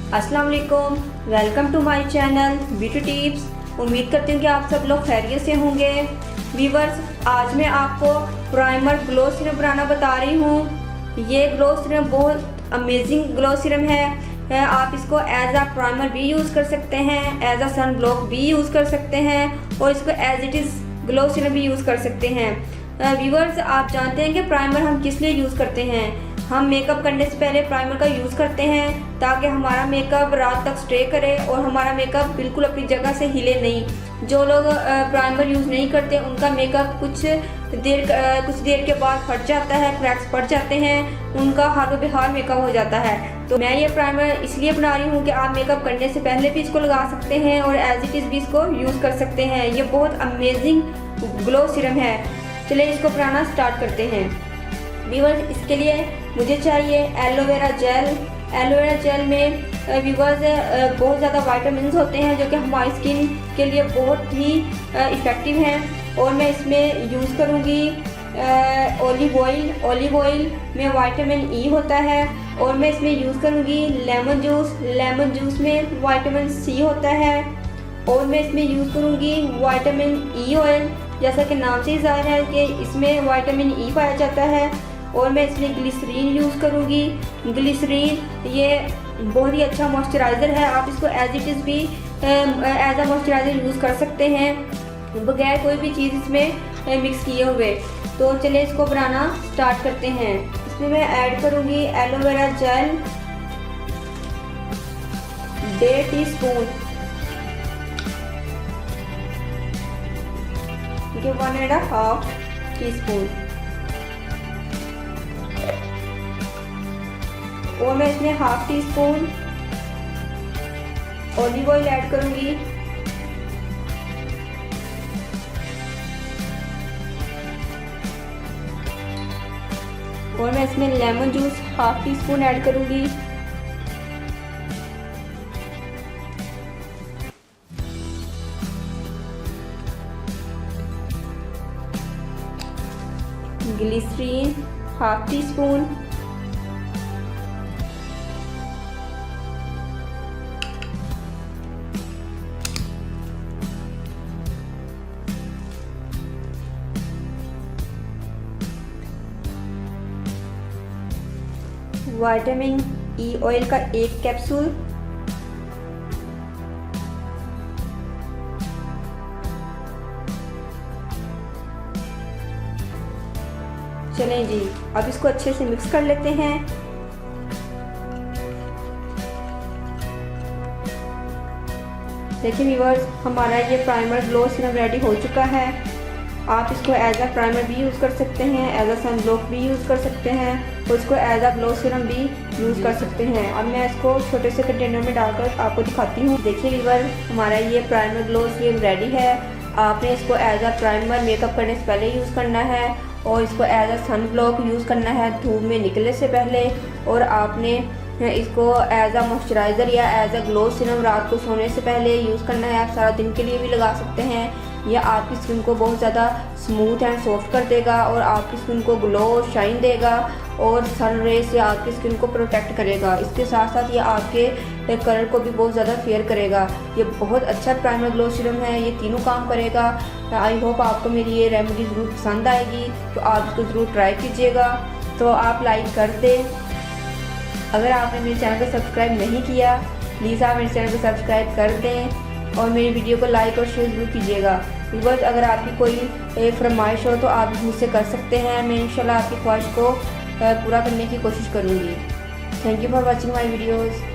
अस्सलाम वालेकुम, welcome to my channel beauty tips. उम्मीद करती हूँ कि आप सब लोग खैरियत से होंगे। व्यूवर्स, आज मैं आपको प्राइमर ग्लो सीरम बनाना बता रही हूँ। ये ग्लो सीरम बहुत अमेजिंग ग्लो सीरम है। आप इसको एज अ प्राइमर भी यूज़ कर सकते हैं, एज अ सन ब्लॉक भी यूज़ कर सकते हैं और इसको as it is glow serum भी यूज़ कर सकते हैं। व्यूवर्स, आप जानते हैं कि प्राइमर हम किस लिए यूज़ करते हैं। हम मेकअप करने से पहले प्राइमर का यूज़ करते हैं ताकि हमारा मेकअप रात तक स्टे करे और हमारा मेकअप बिल्कुल अपनी जगह से हिले नहीं। जो लोग प्राइमर यूज़ नहीं करते उनका मेकअप कुछ देर के बाद फट जाता है, क्रैक्स पड़ जाते हैं, उनका हाथों बेहाल मेकअप हो जाता है। तो मैं ये प्राइमर इसलिए बना रही हूँ कि आप मेकअप करने से पहले भी इसको लगा सकते हैं और एज इट इज़ भी इसको यूज़ कर सकते हैं। ये बहुत अमेजिंग ग्लो सीरम है। चलिए इसको बनाना स्टार्ट करते हैं। व्यूवर्स, इसके लिए मुझे चाहिए एलोवेरा जेल। एलोवेरा जेल में व्यूवर्स बहुत ज़्यादा विटामिन होते हैं जो कि हमारी स्किन के लिए बहुत ही इफ़ेक्टिव हैं। और मैं इसमें यूज़ करूँगी ऑलिव ऑयल। ऑलिव ऑयल में विटामिन ई होता है। और मैं इसमें यूज़ करूँगी लेमन जूस। लेमन जूस में विटामिन सी होता है। और मैं इसमें यूज़ करूँगी विटामिन ई ऑयल, जैसा कि नाम से ही ज़ाहिर है कि इसमें विटामिन ई पाया जाता है। और मैं इसमें ग्लिसरीन यूज़ करूँगी। ग्लिसरीन ये बहुत ही अच्छा मॉइस्चराइज़र है। आप इसको एज इट इज़ भी एज अ मॉइस्चराइज़र यूज़ कर सकते हैं बगैर कोई भी चीज़ इसमें मिक्स किए हुए। तो चलिए इसको बनाना स्टार्ट करते हैं। इसमें मैं ऐड करूँगी एलोवेरा जेल 1.5 टीस्पून, 1.5 टीस्पून। और मैं इसमें 1/2 टीस्पून ऑलिव ऑयल ऐड करूंगी। और मैं इसमें लेमन जूस 1/2 टीस्पून ऐड करूंगी। Glycerine 1/2 teaspoon. Vitamin E oil का 1 कैप्सूल। चलें जी, अब इसको अच्छे से मिक्स कर लेते हैं। देखिए व्यूअर्स, हमारा ये प्राइमर ग्लो सीरम रेडी हो चुका है। आप इसको एज अ प्राइमर भी यूज़ कर सकते हैं, एज अ सन ब्लॉक भी यूज़ कर सकते हैं और इसको एज अ ग्लो सीरम भी यूज़ कर सकते हैं। अब मैं इसको छोटे से कंटेनर में डालकर आपको दिखाती हूँ। देखिए व्यूअर्स, हमारा ये प्राइमर ग्लो सीरम रेडी है। आपने इसको एज अ प्राइमर मेकअप करने से पहले यूज़ करना है और इसको as a sun block use करना है धूप में निकलने से पहले। और आपने इसको एज अ मॉइस्चराइज़र या एज अ ग्लो सीरम रात को सोने से पहले यूज़ करना है। आप सारा दिन के लिए भी लगा सकते हैं। यह आपकी स्किन को बहुत ज़्यादा स्मूथ एंड सॉफ्ट कर देगा और आपकी स्किन को ग्लो और शाइन देगा और सन रे से आपकी स्किन को प्रोटेक्ट करेगा। इसके साथ साथ ये आपके कलर को भी बहुत ज़्यादा फेयर करेगा। ये बहुत अच्छा प्राइमर ग्लो सीरम है, ये तीनों काम करेगा। आई होप आपको मेरी ये रेमेडी ज़रूर पसंद आएगी, तो आप इसको ज़रूर ट्राई कीजिएगा। तो आप लाइक कर दें। अगर आपने मेरे चैनल को सब्सक्राइब नहीं किया, प्लीज़ आप मेरे चैनल को सब्सक्राइब कर दें और मेरी वीडियो को लाइक और शेयर ज़रूर कीजिएगा। व्यूअर्स, अगर आपकी कोई फरमाइश हो तो आप मुझसे कर सकते हैं। मैं इंशाल्लाह आपकी ख्वाहिश को पूरा करने की कोशिश करूँगी। Thank you for watching my videos.